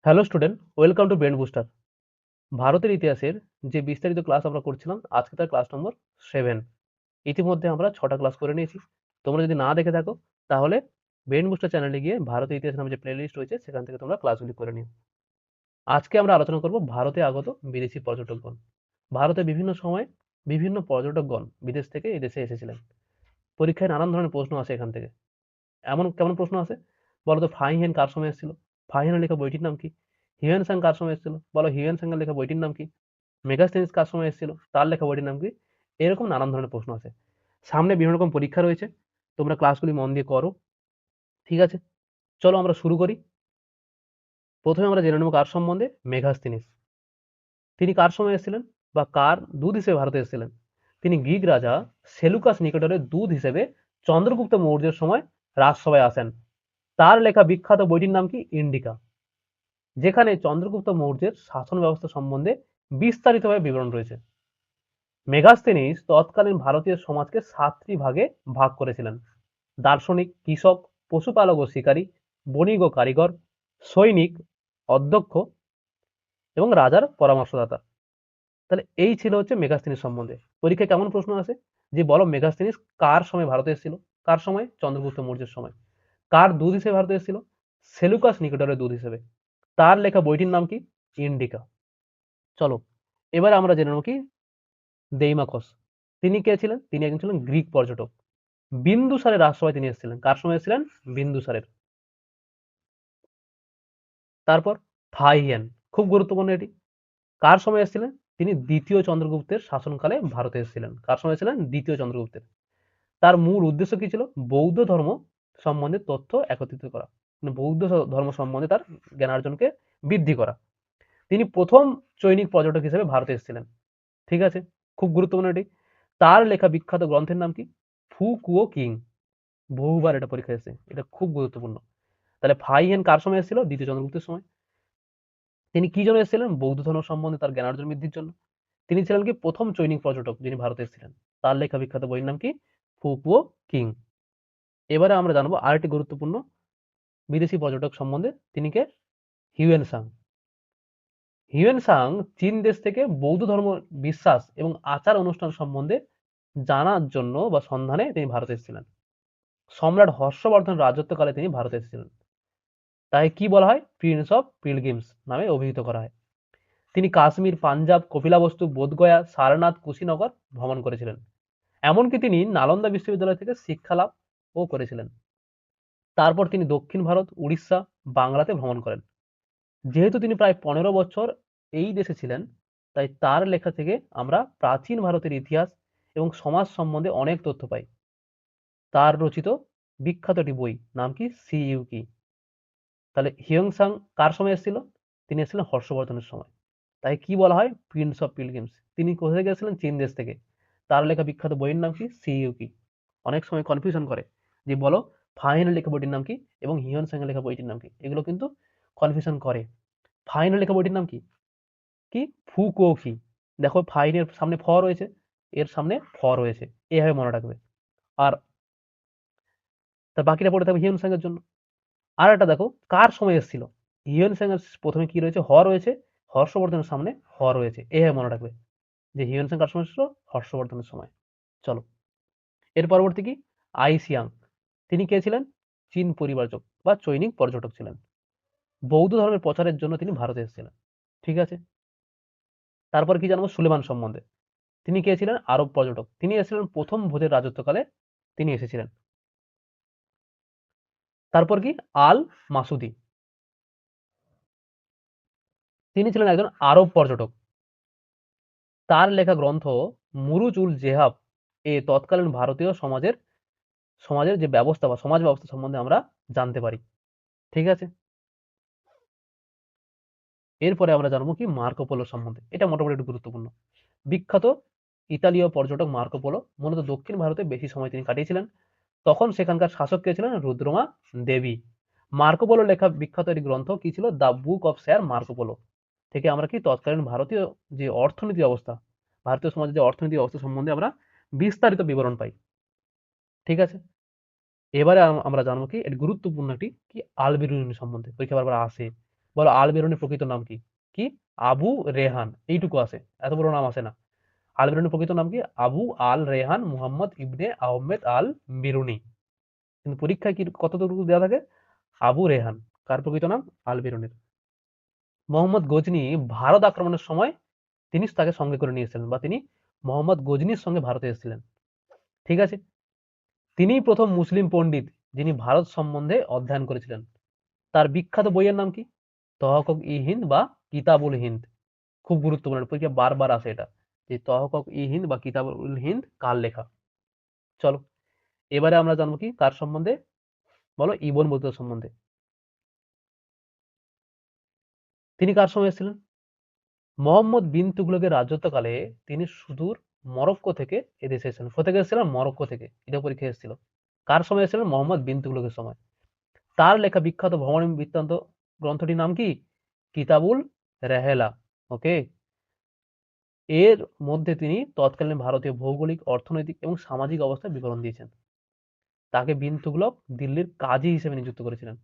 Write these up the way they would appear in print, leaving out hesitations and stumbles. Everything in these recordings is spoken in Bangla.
Hello student, welcome to brain booster. ভারতের ইতিহাসের যে বিস্তারিত ক্লাস আমরা করছিলাম, আজকে তার ক্লাস নম্বর 7। ইতিমধ্যে আমরা 6টা ক্লাস করে নিয়েছি। তোমরা যদি না দেখে থাকো তাহলে ব্রেন বুস্টার চ্যানেলে গিয়ে ভারতের ইতিহাস নামে যে প্লেলিস্ট রয়েছে সেখান থেকে তোমরা ক্লাসগুলি করে নিও। আজকে আমরা আলোচনা করব ভারতে আগত বিদেশি পর্যটকগণ। ভারতে বিভিন্ন সময়ে বিভিন্ন পর্যটকগণ বিদেশ থেকে এই দেশে এসেছিলেন। পরীক্ষায় নানান ধরনের প্রশ্ন আসে এখান থেকে। এমন কেমন প্রশ্ন আসে? বলো তো ফাই হেন কার সময় এসেছিল? ফাই হেনের লেখা বইটির নাম কি? হিউয়েন সাং কার সময় এসেছিল? বলো হিউয়েন সাং এর লেখা বইটির নাম কি? মেগাস্থেনিস কার সময় এসেছিল? তার লেখা বইটির নাম কি? এরকম নানান ধরনের প্রশ্ন আছে। সামনে বিভিন্ন রকম পরীক্ষা রয়েছে। তোমরা ক্লাসগুলি মন দিয়ে করো। ঠিক আছে? চলো আমরা শুরু করি। প্রথমে আমরা জেনে নেব কার সম্বন্ধে? মেগাস্থেনিস। তিনি কার সময় এসেছিলেন বা কার দূত হিসেবে ভারতে এসেছিলেন? তিনি গ্রিক রাজা সেলুকাস নিকেটরের দূত হিসেবে চন্দ্রগুপ্ত মৌর্যের সময় রাজসভায় আসেন। তার লেখা বিখ্যাত বইটির নাম কি? ইন্ডিকা। যেখানে চন্দ্রগুপ্ত মৌর্যের শাসন ব্যবস্থা সম্বন্ধে বিস্তারিতভাবে বিবরণ রয়েছে। মেগাস্থেনিস তৎকালীন ভারতীয় সমাজকে 7টি ভাগে ভাগ করেছিলেন: দার্শনিক, কৃষক, পশুপালক ও শিকারী, বণিক ও কারিগর, সৈনিক, অধ্যক্ষ এবং রাজার পরামর্শদাতা। তাহলে এই ছিল হচ্ছে মেগাস্থেনিস সম্বন্ধে। পরীক্ষায় কেমন প্রশ্ন আসে যে বলো মেগাস্থেনিস কার সময় ভারতে এসেছিল? কার সময়? চন্দ্রগুপ্ত মৌর্যের সময়। কার দূত হিসেবে ভারতে এসেছিল? সেলুকাস নিকেটরের দূত হিসেবে। তার লেখা বইটির নাম কি? ইন্ডিকা। চলো এবারে আমরা জেনে নেব কি দেইমাকস। তিনি কে ছিলেন? তিনি একজন ছিলেন গ্রিক পর্যটক। বিন্দুসারের রাজসভায় তিনি এসেছিলেন। কার সময় এসেছিলেন? বিন্দুসারের। তারপর ফাহিয়ান, খুব গুরুত্বপূর্ণ এটি। কার সময় এসেছিলেন? তিনি দ্বিতীয় চন্দ্রগুপ্তের শাসনকালে ভারতে এসেছিলেন। কার সময় এসেছিলেন? দ্বিতীয় চন্দ্রগুপ্তের। তার মূল উদ্দেশ্য কি ছিল? বৌদ্ধ ধর্ম সম্বন্ধে তথ্য একত্রিত করা, মানে বৌদ্ধ ধর্ম সম্বন্ধে তার জ্ঞানার্জনকে বৃদ্ধি করা। তিনি প্রথম চৈনিক পর্যটক হিসেবে ভারতে এসেছিলেন। ঠিক আছে, খুব গুরুত্বপূর্ণ এটি। তার লেখা বিখ্যাত গ্রন্থের নাম কি? ফু কুও কিং। বহুবার এটা পরীক্ষা এসেছে, এটা খুব গুরুত্বপূর্ণ। তাহলে ফাইহেন কার সময় এসেছিল? দ্বিতীয় চন্দ্রগুপ্তের সময়। তিনি কি জন্য এসেছিলেন? বৌদ্ধ ধর্ম সম্বন্ধে তার জ্ঞানার্জন বৃদ্ধির জন্য। তিনি ছিলেন কি প্রথম চৈনিক পর্যটক যিনি ভারতে এসেছিলেন। তার লেখা বিখ্যাত বইয়ের নাম কি? ফু কুও কিং। এবারে আমরা জানবো আরেকটি গুরুত্বপূর্ণ বিদেশি পর্যটক সম্বন্ধে। তিনি কে? Hiuen Tsang. হিউয়েন সাং চীন দেশ থেকে বৌদ্ধ ধর্ম বিশ্বাস এবং আচার অনুষ্ঠান সম্বন্ধে জানার জন্য বা সন্ধানে তিনি ভারতে এসেছিলেন। সম্রাট হর্ষবর্ধন রাজত্বকালে তিনি ভারতে এসেছিলেন। তাই কি বলা হয়? প্রিন্স অফ পিলগ্রিমস নামে অভিহিত করা হয়। তিনি কাশ্মীর, পাঞ্জাব, কপিলাবস্তু, বোধগয়া, সারনাথ, কুশীনগর ভ্রমণ করেছিলেন। এমনকি তিনি নালন্দা বিশ্ববিদ্যালয় থেকে শিক্ষা লাভও করেছিলেন। তারপর তিনি দক্ষিণ ভারত, উড়িষ্যা, বাংলাতে ভ্রমণ করেন। যেহেতু তিনি প্রায় 15 বছর এই দেশে ছিলেন, তাই তার লেখা থেকে আমরা প্রাচীন ভারতের ইতিহাস এবং সমাজ সম্বন্ধে অনেক তথ্য পাই। তার রচিত বিখ্যাত একটি বই নাম কি? সি ইউ কি। তাহলে হিউয়েন সাং কার সময় এসেছিল? তিনি এসেছিলেন হর্ষবর্ধনের সময়। তাই কি বলা হয়? Prince of pilgrims. তিনি কোথা থেকে এসেছিলেন? চীন দেশ থেকে। তার লেখা বিখ্যাত বইয়ের নাম কি? সি ইউ কি। অনেক সময় কনফিউশন করে যে বলো ফাহিনের লেখা বইটির নাম কি এবং হিউয়েন সাং এর লেখা বইটির নাম কি। এগুলো কিন্তু কনফিউশন করে। ফাহিনের লেখা বইটির নাম কি? কি? ফুকুওকি। দেখো ফাইনের সামনে ফ রয়েছে, এর সামনে ফ রয়েছে। এভাবে মনে রাখবে। আর তার বাকিটা পড়ে থাকবে হিউয়েন সাং এর জন্য। আর একটা দেখো কার সময় এসেছিল? হিউয়েন সাং এর প্রথমে কি রয়েছে? হ রয়েছে। হর্ষবর্ধনের সামনে হ রয়েছে। এভাবে মনে রাখবে যে হিউয়েন সাং কার সময় এসেছিল? হর্ষবর্ধনের সময়। চলো এর পরবর্তী কি? আই সিয়াং। তিনি কে ছিলেন? চীন পরিব্রাজক বা চৈনিক পর্যটক ছিলেন। বৌদ্ধ ধর্মের প্রচারের জন্য তিনি ভারতে এসেছিলেন। ঠিক আছে, তারপর কি জানবো সুলেমান সম্বন্ধে। তিনি কে ছিলেন? আরব পর্যটক। তিনি এসেছিলেন প্রথম ভোজের রাজত্বকালে তিনি এসেছিলেন। তারপর কি? আল মাসুদি। তিনি ছিলেন একজন আরব পর্যটক। তার লেখা গ্রন্থ মুরুজ উল জেহাব এ তৎকালীন ভারতীয় সমাজের যে ব্যবস্থা বা সমাজ ব্যবস্থা সম্বন্ধে আমরা জানতে পারি। ঠিক আছে, এরপরে আমরা জানবো কি মার্কো পোলো সম্বন্ধে। এটা মোটামুটি একটু গুরুত্বপূর্ণ। বিখ্যাত ইতালীয় পর্যটক মার্কো পোলো মূলত দক্ষিণ ভারতে বেশি সময় তিনি কাটিয়েছিলেন। তখন সেখানকার শাসক কে ছিলেন? রুদ্রমা দেবী। মার্কো পোলো লেখা বিখ্যাত একটি গ্রন্থ কি ছিল? The book of sir Marco polo থেকে আমরা কি তৎকালীন ভারতীয় যে অর্থনীতি অবস্থা, ভারতীয় সমাজের যে অর্থনীতি অবস্থা সম্বন্ধে আমরা বিস্তারিত বিবরণ পাই। ঠিক আছে, এবারে আমরা জানবো কি এর গুরুত্বপূর্ণ একটি কি আল বিরুনি সম্বন্ধে। পরীক্ষা বারবার আসে বলো আল বেরুনির প্রকৃত নাম কি? কি? আবু রেহান, এইটুকু আসে, এত বড় নাম আসে না। আল বেরুনির প্রকৃত নাম কি? আবু আল রেহান মুহাম্মদ ইবনে আহমেদ আল বেরুনি। কিন্তু পরীক্ষায় কি কতটুকু দেওয়া থাকে? আবু রেহান। কার প্রকৃত নাম? আল বেরুনির। মোহাম্মদ গজনি ভারত আক্রমণের সময় তিনি তাকে সঙ্গে করে নিয়েছিলেন, বা তিনি মোহাম্মদ গজনির সঙ্গে ভারতে এসেছিলেন। ঠিক আছে। তিনিই প্রথম মুসলিম পণ্ডিত যিনি ভারত সম্বন্ধে অধ্যয়ন করেছিলেন। তার বিখ্যাত বইয়ের নাম কি? তহকক ই হিন্দ বা কিতাবুল হিন্দ। খুব গুরুত্বপূর্ণ, পরীক্ষা বারবার আসে এটা, যে তহকক ই হিন্দ বা কিতাবুল হিন্দ কার লেখা। চলো এবারে আমরা জানবো কি কার সম্বন্ধে? বলো ইবন বতুতা সম্বন্ধে। তিনি কার সময় এসেছিলেন? মোহাম্মদ বিন তুগলকের রাজত্বকালে তিনি সুদূর মরক্কো থেকে এদেশে এসেছিলেন। কোথা থেকে এসেছিলেন? মরক্কো থেকে। এটা পরীক্ষা এসেছিল। কার সময় এসেছিলেন? মোহাম্মদ বিন তুগলকের সময়। তার লেখা বিখ্যাত ভ্রমণ বৃত্তান্ত গ্রন্থটির নাম কি? কিতাবুল রেহেলা। ওকে। এর মধ্যে তিনি তৎকালীন ভারতীয় ভৌগোলিক, অর্থনৈতিক এবং সামাজিক অবস্থার বিবরণ দিয়েছেন। তাকে বিন তুগলক দিল্লির কাজী হিসেবে নিযুক্ত করেছিলেন।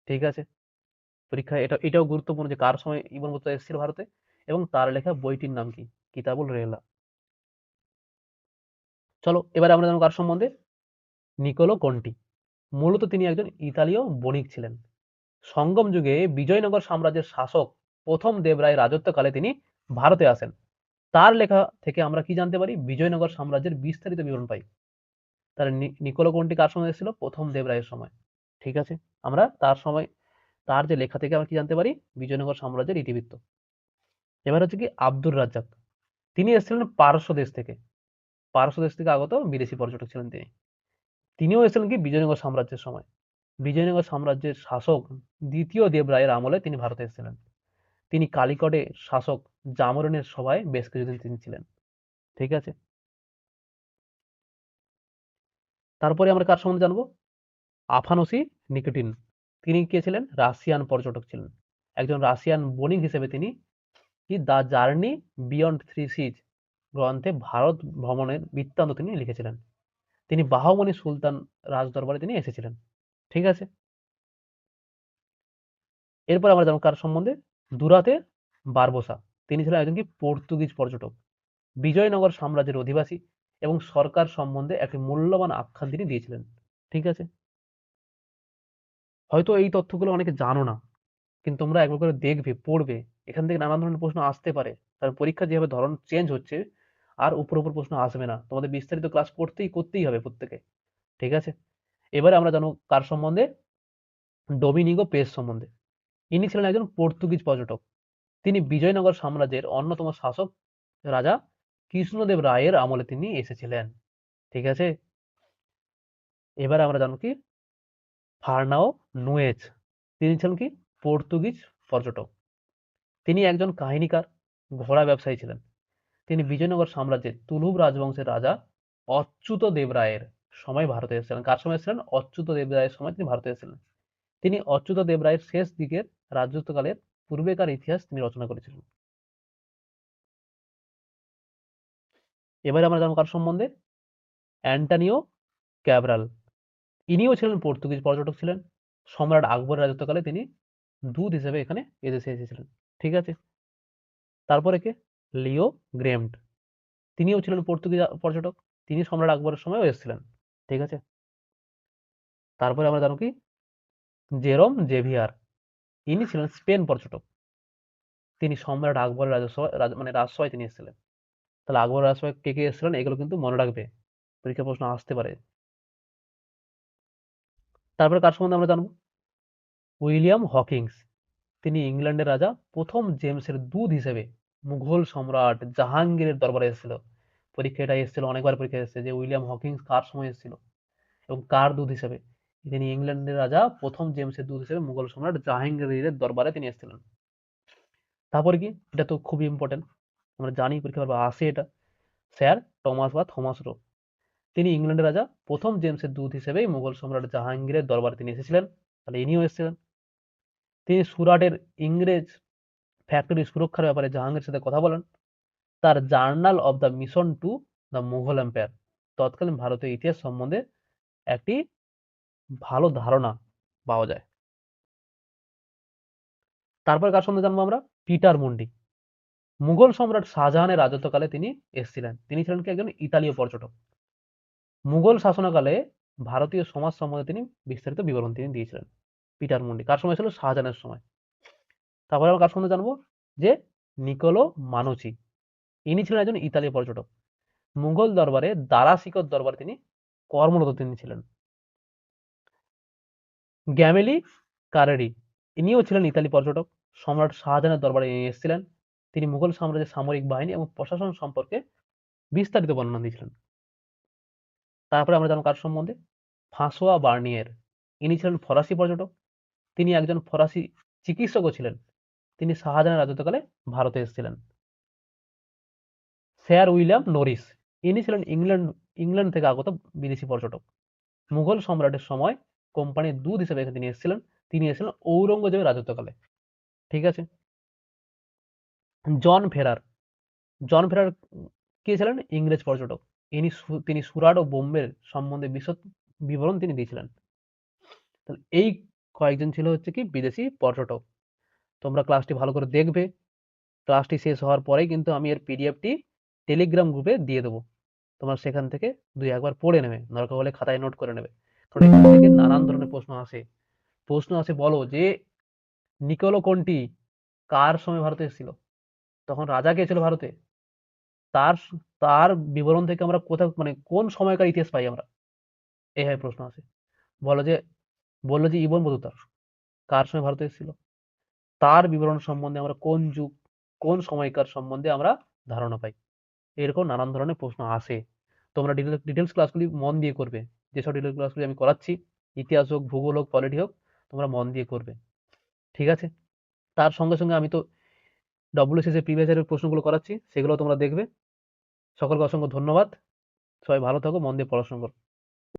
ঠিক আছে। পরীক্ষায় এটাও গুরুত্বপূর্ণ যে কার সময় ইবন বতুতা এসেছিল ভারতে, এবং তার লেখা বইটির নাম কি? কিতাবুল রেহেলা। চলো এবারে আমরা জানবো কার সম্বন্ধে? নিকোলো কন্টি। মূলত তিনি একজন ইতালীয় বণিক ছিলেন। সঙ্গম যুগে বিজয়নগর সাম্রাজ্যের শাসক প্রথম দেবরায়ের রাজত্বকালে তিনি ভারতে আসেন। তার লেখা থেকে আমরা কি জানতে পারি? বিজয়নগর সাম্রাজ্যের বিস্তারিত বিবরণ পাই। তার নিকোলো কন্টি কার সময় এসেছিল? প্রথম দেবরায়ের সময়। ঠিক আছে। আমরা তার সময়, তার যে লেখা থেকে আমরা কি জানতে পারি? বিজয়নগর সাম্রাজ্যের ইতিবৃত্ত। এবার হচ্ছে কি আব্দুর রাজ্জাক। তিনি এসেছিলেন পারস্য দেশ থেকে। পারস্য দেশ থেকে আগত বিদেশি পর্যটক ছিলেন তিনি। তিনিও এসেছিলেন কি? বিজয়নগর সাম্রাজ্যের সময়। বিজয়নগর সাম্রাজ্যের শাসক দ্বিতীয় দেবরায়ের আমলে তিনি ভারতে এসেছিলেন। তিনি কালিকটের শাসক জামোরিনের সভায় বেশ কিছুদিন তিনি ছিলেন। ঠিক আছে। তারপরে আমরা কার সম্বন্ধে জানবো? আফানসি নিকিটিন। তিনি কে ছিলেন? রাশিয়ান পর্যটক ছিলেন। একজন রাশিয়ান বণিক হিসেবে তিনি কি দ্য জার্নি বিয়ন্ড থ্রি সিজ গ্রন্থে ভারত ভ্রমণের বৃত্তান্ত তিনি লিখেছিলেন। তিনি বাহমনি সুলতান রাজদরবারে তিনি এসেছিলেন। ঠিক আছে। এরপর আমরা জানবো কার সম্বন্ধে? দুরাতে বারবোসা। তিনি ছিলেন একজন কি? পর্তুগিজ পর্যটক। বিজয়নগর সাম্রাজ্যের অধিবাসী এবং সরকার সম্বন্ধে একটি মূল্যবান আখ্যান তিনি দিয়েছিলেন। ঠিক আছে। হয়তো এই তথ্যগুলো অনেকে জানো না, কিন্তু তোমরা একবার করে দেখবে, পড়বে। এখান থেকে নানান ধরনের প্রশ্ন আসতে পারে। কারণ পরীক্ষা যেভাবে ধরন চেঞ্জ হচ্ছে, আর উপর উপর প্রশ্ন আসবে না। তোমাদের বিস্তারিত ক্লাস করতেই হবে প্রত্যেকে। ঠিক আছে। এবারে আমরা জানবো কার সম্বন্ধে? ডোমিনিগো পেস সম্বন্ধে। ইনি ছিলেন একজন পর্তুগিজ পর্যটক। তিনি বিজয়নগর সাম্রাজ্যের অন্যতম শাসক রাজা কৃষ্ণদেব রায়ের আমলে তিনি এসেছিলেন। ঠিক আছে। এবারে আমরা জানবো কি? ফার্নাও নুয়েজ। তিনি ছিলেন কি? পর্তুগিজ পর্যটক। তিনি একজন কাহিনীকার, ঘোড়া ব্যবসায়ী ছিলেন। তিনি বিজয়নগর সাম্রাজ্যের তুলুভ রাজবংশের রাজা অচ্যুত দেবরায়ের সময় ভারতে এসেছিলেন। কার সময় এসেছিলেন? অচ্যুত দেবরায়ের সময় তিনি ভারতে এসেছিলেন। তিনি অচ্যুত দেবরায়ের শেষ দিকের রাজত্বকালের পূর্বেকার ইতিহাস তিনি রচনা করেছিলেন। এবারে আমরা জানবো কার সম্বন্ধে? অ্যান্টনিও ক্যাব্রাল। ইনিও ছিলেন পর্তুগিজ পর্যটক ছিলেন। সম্রাট আকবরের রাজত্বকালে তিনি দূত হিসেবে এখানে এদেশে এসেছিলেন। ঠিক আছে। তারপরে কে? লিও গ্রেমড। তিনিও ছিলেন পর্তুগিজ পর্যটক। তিনি সম্রাট আকবরের সময়ও এসেছিলেন। ঠিক আছে। তারপরে আমরা জানো কি? জেরোম জেভিয়ার। ইনি ছিলেন স্পেন পর্যটক। তিনি সম্রাট আকবরের রাজসভায় তিনি এসেছিলেন। তাহলে আকবরের রাজসভায় কে কে এসেছিলেন এগুলো কিন্তু মনে রাখবে, পরীক্ষা প্রশ্ন আসতে পারে। তারপরে কার সম্বন্ধে আমরা জানবো? William Hawkins. তিনি ইংল্যান্ডের রাজা প্রথম জেমসের দূত হিসেবে মুঘল সম্রাট জাহাঙ্গীরের দরবারে এসেছিল। পরীক্ষা এটা এসেছিল, অনেকবার পরীক্ষা এসেছে যে উইলিয়াম হকিংস কার সময় এসেছিল এবং কার দূত হিসেবে? তিনি ইংল্যান্ডের রাজা প্রথম জেমসের দূত হিসেবে মুঘল সম্রাট জাহাঙ্গীরের দরবারে তিনি এসেছিলেন। তারপরে কি? এটা তো খুবই ইম্পর্টেন্ট, আমরা জানি পরীক্ষা আসে এটা। স্যার টমাস বা থমাস রো। তিনি ইংল্যান্ডের রাজা প্রথম জেমসের দূত হিসেবে মুঘল সম্রাট জাহাঙ্গীরের দরবারে তিনি এসেছিলেন। তাহলে ইনিও এসেছিলেন। তিনি সুরাটের ইংরেজ ফ্যাক্টরি সুরক্ষার ব্যাপারে জাহাঙ্গীরের সাথে কথা বলেন। তার journal of the mission to the Mughal empire তৎকালীন ভারতীয় ইতিহাস সম্বন্ধে একটি ভালো ধারণা পাওয়া যায়। তারপর কার সম্বন্ধে জানবো আমরা? পিটার মুন্ডি। মুঘল সম্রাট শাহজাহানের রাজত্বকালে তিনি এসেছিলেন। তিনি ছিলেন কি একজন ইতালীয় পর্যটক। মুঘল শাসনকালে ভারতীয় সমাজ সম্বন্ধে তিনি বিস্তারিত বিবরণ তিনি দিয়েছিলেন। পিটার মুন্ডি কার সময় ছিল? শাহজাহানের সময়। তারপরে আমরা কার সম্বন্ধে জানবো? যে নিকোলো মানুচি। ইনি ছিলেন একজন ইতালীয় পর্যটক। মুঘল দরবারে দারাশিকোর দরবারে তিনি কর্মরত তিনি ছিলেন। গ্যামেলি কারেরি ইনিও ছিলেন ইতালি পর্যটক। সম্রাট শাহজাহানের দরবারে ইনি এসেছিলেন। তিনি মুঘল সাম্রাজ্যের সামরিক বাহিনী এবং প্রশাসন সম্পর্কে বিস্তারিত বর্ণনা দিয়েছিলেন। তারপরে আমরা জানবো কার সম্বন্ধে? Francois Bernier. ইনি ছিলেন ফরাসি পর্যটক। তিনি একজন ফরাসি চিকিৎসকও ছিলেন। তিনি শাহজাহানের রাজত্বকালে ভারতে এসেছিলেন। স্যার উইলিয়াম নরিস ইনি ছিলেন ইংল্যান্ড থেকে আগত বিদেশি পর্যটক। মুঘল সম্রাটের সময় কোম্পানির দূত হিসেবে এখানে তিনি এসেছিলেন। তিনি এসেছিলেন ঔরঙ্গজেবের রাজত্বকালে। ঠিক আছে। জন ফেরার। জন ফেরার কে ছিলেন? ইংরেজ পর্যটক। তিনি সুরাট ও বোম্বের সম্বন্ধে বিশদ বিবরণ তিনি দিয়েছিলেন। তাহলে এই কয়েকজন ছিল হচ্ছে কি বিদেশি পর্যটক। তোমরা ক্লাসটি ভালো করে দেখবে। ক্লাসটি শেষ হওয়ার পরেই কিন্তু আমি এর পিডিএফটি টেলিগ্রাম গ্রুপে দিয়ে দেবো। তোমরা সেখান থেকে দুই একবার পড়ে নেবে, দরকার হলে খাতায় নোট করে নেবে। কারণ এখান থেকে নানান ধরনের প্রশ্ন আসে। বলো যে নিকোলো কোন্টি কার সময় ভারতে এসেছিল? তখন রাজা কে ছিল ভারতে? তার তার বিবরণ থেকে আমরা কোথাও মানে কোন সময়কার ইতিহাস পাই আমরা? এইভাবে প্রশ্ন আসে। বললো যে ইবন বতুতা কার সময় ভারতে এসেছিল? তার বিবরণ সম্বন্ধে আমরা কোন যুগ, কোন সময়কার সম্বন্ধে আমরা ধারণা পাই। এরকম নানান ধরনের প্রশ্ন আসে। তোমরা ডিটেলস ক্লাসগুলি মন দিয়ে করবে। যেসব ডিটেলস ক্লাসগুলি আমি করাচ্ছি, ইতিহাস হোক, ভূগোল হোক, পলিটি হোক, তোমরা মন দিয়ে করবে। ঠিক আছে? তার সঙ্গে সঙ্গে আমি তো ডব্লিউবিসিএস এর প্রিভিয়াস ইয়ারের প্রশ্নগুলো করাচ্ছি, সেগুলো তোমরা দেখবে। সকলকে অসংখ্য ধন্যবাদ। সবাই ভালো থাকো, মন দিয়ে পড়াশোনা করো।